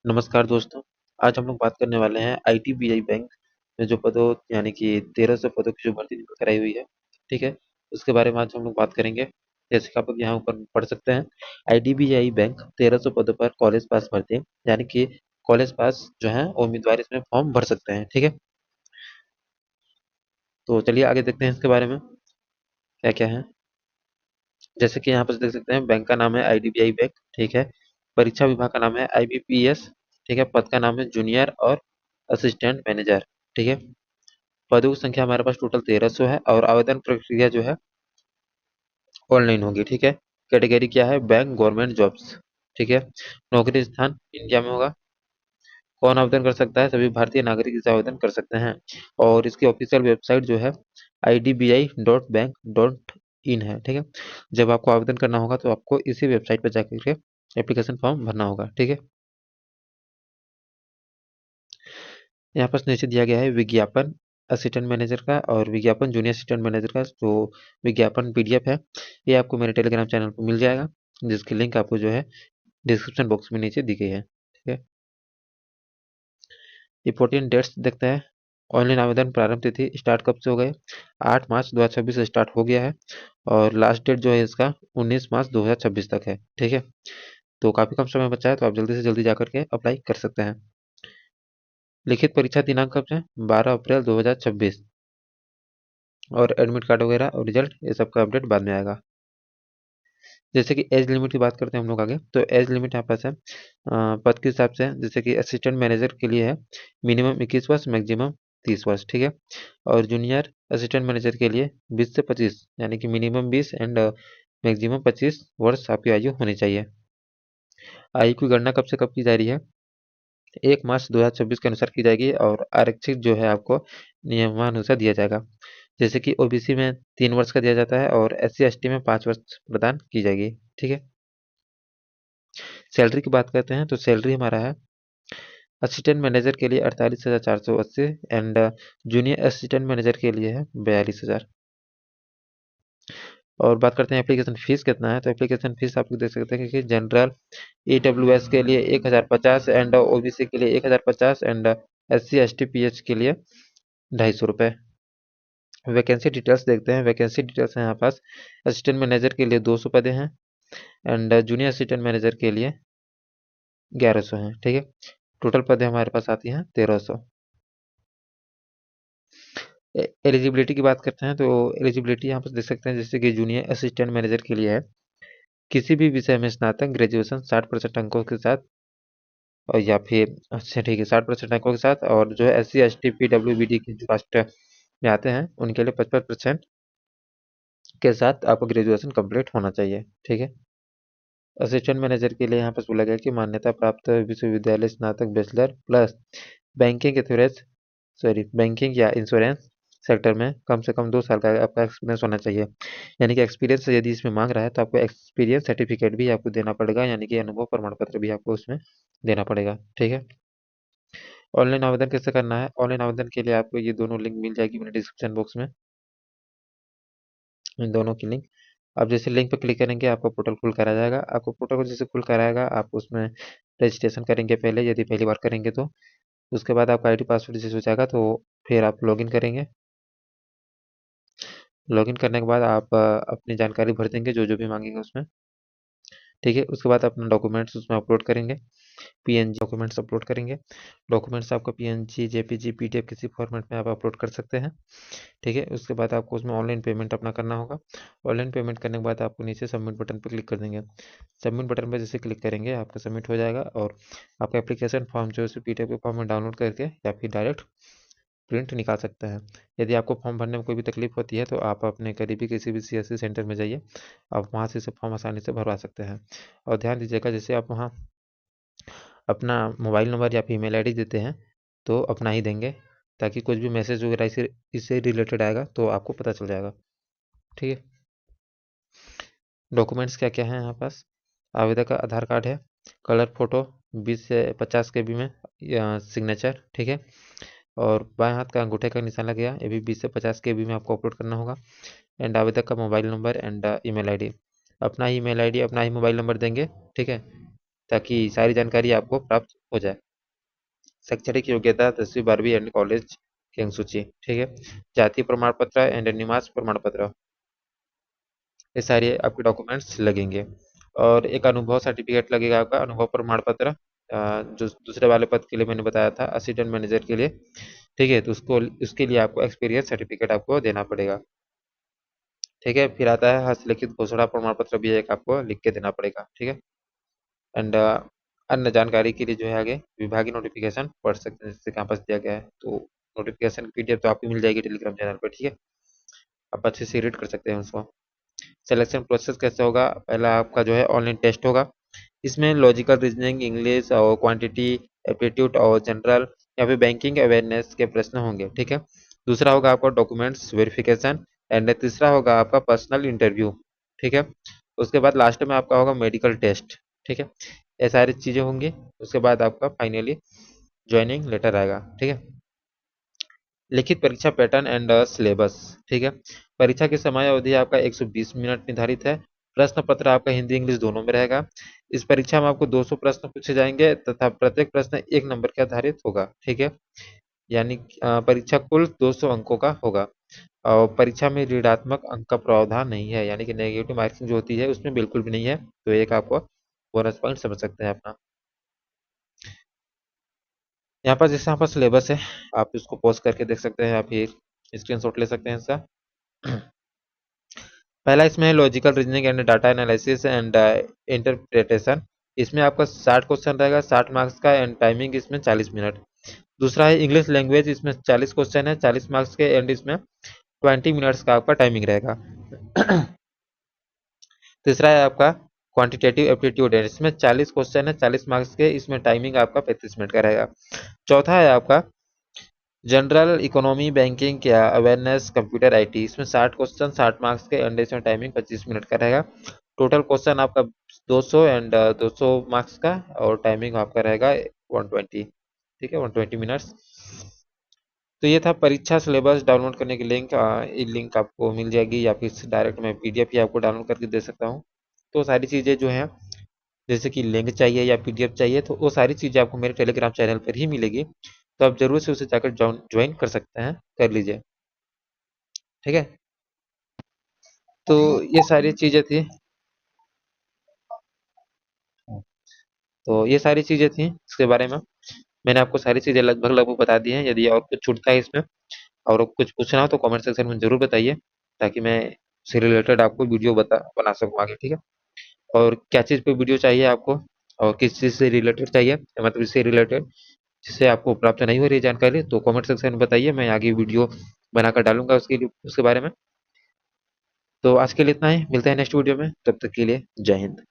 नमस्कार दोस्तों। आज हम लोग बात करने वाले हैं आईडीबीआई बैंक में जो पदों यानी कि 1300 पदों की जो भर्ती निकल कर आई हुई है। ठीक है, उसके बारे में आज हम लोग बात करेंगे। जैसे कि आप लोग यहाँ ऊपर पढ़ सकते हैं, आईडीबीआई बैंक 1300 पदों पर कॉलेज पास भर्ती, यानी कि कॉलेज पास जो है वो उम्मीदवार इसमें फॉर्म भर सकते हैं। ठीक है, तो चलिए आगे देखते हैं इसके बारे में क्या क्या है। जैसे कि यहाँ पर देख सकते हैं, बैंक का नाम है आईडीबीआई बैंक। ठीक है, परीक्षा विभाग का नाम है आईबीपीएस। ठीक है, पद का नाम है जूनियर और असिस्टेंट मैनेजर। ठीक है, पदों की संख्या हमारे पास टोटल 1300 है और आवेदन प्रक्रिया जो है ऑनलाइन होगी। ठीक है, कैटेगरी क्या है? Bank government jobs. ठीक है, नौकरी स्थान इंडिया में होगा। कौन आवेदन कर सकता है? सभी भारतीय नागरिक इसे आवेदन कर सकते हैं। और इसकी ऑफिशियल वेबसाइट जो है idbi.bank.in है। ठीक है, जब आपको आवेदन करना होगा तो आपको इसी वेबसाइट पर जाकर के एप्लीकेशन फॉर्म भरना होगा। ठीक है, यहाँ पर नीचे दिया गया है विज्ञापन असिस्टेंट मैनेजर का और विज्ञापन जूनियर असिस्टेंट मैनेजर का जो विज्ञापन पीडीएफ है, ये आपको मेरे टेलीग्राम चैनल पर मिल जाएगा, जिसकी लिंक आपको जो है डिस्क्रिप्शन बॉक्स में नीचे दी गई है। ठीक है, इंपॉर्टेंट डेट्स देखते हैं। ऑनलाइन आवेदन प्रारंभ तिथि स्टार्ट कब से हो गए? 8 मार्च 2026 से स्टार्ट हो गया है और लास्ट डेट जो है इसका 19 मार्च 2026 तक है। ठीक है, तो काफ़ी कम समय बचा है, तो आप जल्दी से जल्दी जाकर के अप्लाई कर सकते हैं। लिखित परीक्षा दिनांक कब से? 12 अप्रैल 2026। और एडमिट कार्ड वगैरह और रिजल्ट ये सब का अपडेट बाद में आएगा। जैसे कि एज लिमिट की बात करते हैं हम लोग आगे, तो एज लिमिट यहाँ पास है पद के हिसाब से। जैसे कि असिस्टेंट मैनेजर के लिए है मिनिमम 21 वर्ष, मैक्सिमम 30 वर्ष। ठीक है, और जूनियर असिस्टेंट मैनेजर के लिए 20 से 25, यानी कि मिनिमम 20 एंड मैक्सिमम 25 वर्ष आपकी आयु होनी चाहिए। आयु की गणना कब से कब की जा रही है? 1 मार्च 2026 के अनुसार की जाएगी और आरक्षित जो है आपको नियमानुसार दिया जाएगा। जैसे कि ओबीसी में 3 वर्ष का दिया जाता है और SC ST में 5 वर्ष प्रदान की जाएगी। ठीक है, सैलरी की बात करते हैं तो सैलरी हमारा है असिस्टेंट मैनेजर के लिए 48,480 एंड जूनियर असिस्टेंट मैनेजर के लिए है 42,000। और बात करते हैं एप्लीकेशन फीस कितना है, तो एप्लीकेशन फीस आप लोग देख सकते हैं कि जनरल EWS के लिए 1050 एंड ओबीसी के लिए 1050 एंड SC ST PH के लिए 250 रुपये। वैकेंसी डिटेल्स देखते हैं। वैकेंसी डिटेल्स हैं यहाँ पास। असिस्टेंट मैनेजर के लिए 200 पदें हैं एंड जूनियर असिस्टेंट मैनेजर के लिए 1100 हैं। ठीक है, टोटल पदें हमारे पास आती हैं 1300। एलिजिबिलिटी की बात करते हैं तो एलिजिबिलिटी यहाँ पर देख सकते हैं, जैसे कि जूनियर असिस्टेंट मैनेजर के लिए है किसी भी विषय में स्नातक ग्रेजुएशन 60% अंकों के साथ, और या फिर अच्छा ठीक है 60% अंकों के साथ, और जो है SC ST PWBD की जो कास्ट में आते हैं उनके लिए 55% के साथ आपको ग्रेजुएशन कंप्लीट होना चाहिए। ठीक है, असिस्टेंट मैनेजर के लिए यहाँ पर बोला गया कि मान्यता प्राप्त विश्वविद्यालय स्नातक बैचलर प्लस बैंकिंग एथोरेज बैंकिंग या इंश्योरेंस सेक्टर में कम से कम 2 साल का आपका एक्सपीरियंस होना चाहिए। यानी कि एक्सपीरियंस यदि इसमें मांग रहा है तो आपको एक्सपीरियंस सर्टिफिकेट भी आपको देना पड़ेगा, यानी कि अनुभव प्रमाण पत्र भी आपको उसमें देना पड़ेगा। ठीक है, ऑनलाइन आवेदन कैसे करना है? ऑनलाइन आवेदन के लिए आपको ये दोनों लिंक मिल जाएगी मेरे डिस्क्रिप्शन बॉक्स में, इन दोनों की लिंक। आप जैसे लिंक पर क्लिक करेंगे आपको पोर्टल खुल कर आ जाएगा। आपको पोर्टल को जैसे खुल कर आएगा आप उसमें रजिस्ट्रेशन करेंगे पहले, यदि पहली बार करेंगे तो। उसके बाद आपका आईडी पासवर्ड जैसे हो जाएगा तो फिर आप लॉगिन करेंगे। लॉगिन करने के बाद आप अपनी जानकारी भर देंगे जो जो भी मांगेंगे उसमें। ठीक है, उसके बाद अपना डॉक्यूमेंट्स उसमें अपलोड करेंगे। पीएनजी डॉक्यूमेंट्स अपलोड करेंगे। डॉक्यूमेंट्स आपको पीएनजी जेपीजी पीडीएफ किसी फॉर्मेट में आप अपलोड कर सकते हैं। ठीक है, उसके बाद आपको उसमें ऑनलाइन पेमेंट अपना करना होगा। ऑनलाइन पेमेंट करने के बाद आपको नीचे सबमिट बटन पर क्लिक कर देंगे। सबमिट बटन पर जैसे क्लिक करेंगे आपका सबमिट हो जाएगा और आपका एप्लीकेशन फॉर्म जो है पीडीएफ के फॉर्म में डाउनलोड करके या फिर डायरेक्ट प्रिंट निकाल सकते हैं। यदि आपको फॉर्म भरने में कोई भी तकलीफ होती है तो आप अपने करीबी किसी भी सीएससी सेंटर में जाइए, आप वहाँ से इसे फॉर्म आसानी से भरवा सकते हैं। और ध्यान दीजिएगा, जैसे आप वहाँ अपना मोबाइल नंबर या फिर ईमेल आईडी देते हैं तो अपना ही देंगे, ताकि कुछ भी मैसेज वगैरह इससे इससे रिलेटेड आएगा तो आपको पता चल जाएगा। ठीक है, डॉक्यूमेंट्स क्या क्या है यहाँ पास? आवेदक का आधार कार्ड है, कलर फोटो 20 से 50 KB में, सिग्नेचर। ठीक है, और बाएं हाथ का अंगूठे का निशान लगेगा, ये भी 20 से 50 KB में आपको अपलोड करना होगा। एंड आवेदक का mobile number and email ID, अपना ही ईमेल आईडी अपना ही मोबाइल नंबर देंगे। ठीक है, ताकि सारी जानकारी आपको प्राप्त हो जाए। शैक्षणिक योग्यता 10वीं 12वीं एंड कॉलेज की अंक सूची, ठीक है। जाति प्रमाण पत्र एंड निवास प्रमाण पत्र, ये सारे आपके डॉक्यूमेंट्स लगेंगे। और एक अनुभव सर्टिफिकेट लगेगा, आपका अनुभव प्रमाण पत्र, जो दूसरे वाले पद के लिए मैंने बताया था असिस्टेंट मैनेजर के लिए, ठीक है। तो उसके लिए आपको एक्सपीरियंस सर्टिफिकेट आपको देना पड़ेगा, ठीक है। फिर आता है हस्तलिखित घोषणा प्रमाण पत्र, भी एक आपको लिख के देना पड़ेगा, ठीक है। एंड अन्य जानकारी के लिए जो है आगे विभागीय नोटिफिकेशन पढ़ सकते हैं, जैसे कैंपस दिया गया है तो नोटिफिकेशन की पीडीएफ तो आपको मिल जाएगी टेलीग्राम चैनल पर, ठीक है। आप अच्छे से रीड कर सकते हैं उसको। सिलेक्शन प्रोसेस कैसे होगा, पहला आपका जो है ऑनलाइन टेस्ट होगा। इसमें लॉजिकल रीजनिंग, इंग्लिश और क्वांटिटी, एप्टीट्यूड और जनरल या फिर बैंकिंग अवेयरनेस के प्रश्न होंगे, ठीक है। दूसरा होगा आपका डॉक्यूमेंट्स वेरिफिकेशन एंड तीसरा होगा आपका पर्सनल इंटरव्यू, ठीक है। उसके बाद लास्ट में आपका होगा मेडिकल टेस्ट, ठीक है। ये सारी चीजें होंगी। उसके बाद आपका फाइनली ज्वाइनिंग लेटर आएगा, ठीक है। लिखित परीक्षा पैटर्न एंड सिलेबस, ठीक है। परीक्षा की समय अवधि आपका 120 मिनट निर्धारित है। प्रश्न पत्र आपका हिंदी इंग्लिश दोनों में रहेगा। इस परीक्षा में आपको 200 प्रश्न पूछे जाएंगे तथा प्रत्येक प्रश्न 1 नंबर के आधारित होगा, ठीक है। यानी परीक्षा कुल 200 अंकों का होगा। और परीक्षा में ऋणात्मक अंक का प्रावधान नहीं है, यानी कि नेगेटिव मार्किंग जो होती है उसमें बिल्कुल भी नहीं है। तो एक आपको बोनस पॉइंट समझ सकते हैं अपना। यहाँ पर जैसे यहाँ पर सिलेबस है, आप इसको पॉज करके देख सकते हैं या फिर स्क्रीनशॉट ले सकते हैं इसका। पहला इसमें है logical reasoning and data analysis and interpretation. इसमें आपका 60 क्वेश्चन रहेगा, 60 मार्क्स का, एंड टाइमिंग इसमें 40 मिनट। दूसरा है इंग्लिश लैंग्वेज, इसमें 40 क्वेश्चन है, 40 मार्क्स के, एंड इसमें 20 मिनट्स का आपका टाइमिंग रहेगा। तीसरा है आपका क्वांटिटेटिव एप्टीट्यूड है, इसमें 40 क्वेश्चन है, 40 मार्क्स के, इसमें टाइमिंग आपका 35 मिनट का रहेगा। चौथा है आपका जनरल इकोनॉमी बैंकिंग या अवेयरनेस कंप्यूटर आईटी, इसमें 60 क्वेश्चन, 60 मार्क्स के, एंड इसमें टाइमिंग 25 मिनट का रहेगा। टोटल क्वेश्चन आपका 200 एंड 200 मार्क्स का, और टाइमिंग आपका रहेगा 120, ठीक है, 120 मिनट्स। तो ये था परीक्षा सिलेबस। डाउनलोड करने की लिंक, ये लिंक आपको मिल जाएगी, या फिर डायरेक्ट मैं पीडीएफ ही आपको डाउनलोड करके दे सकता हूँ। तो सारी चीज़ें जो हैं, जैसे कि लिंक चाहिए या पीडीएफ चाहिए, तो वो सारी चीज़ें आपको मेरे टेलीग्राम चैनल पर ही मिलेगी। तो आप जरूर से उसे जाकर ज्वाइन कर सकते हैं, कर लीजिए, ठीक है। तो ये सारी चीज़ें थी। तो ये सारी चीज़ें थी इसके बारे में। मैंने आपको सारी चीज़ें लगभग लगभग बता दी हैं। यदि और कुछ छूटता है इसमें और कुछ पूछना हो तो कमेंट सेक्शन में जरूर बताइए, ताकि मैं इससे रिलेटेड आपको वीडियो बना सकूँ आगे, ठीक है। और क्या चीज़ पे वीडियो चाहिए आपको, और किस चीज़ से रिलेटेड चाहिए, मतलब इससे रिलेटेड जिससे आपको प्राप्त नहीं हो रही जानकारी, तो कमेंट सेक्शन में बताइए, मैं आगे वीडियो बनाकर डालूंगा उसके बारे में। तो आज के लिए इतना ही, मिलते हैं नेक्स्ट वीडियो में, तब तक के लिए जय हिंद।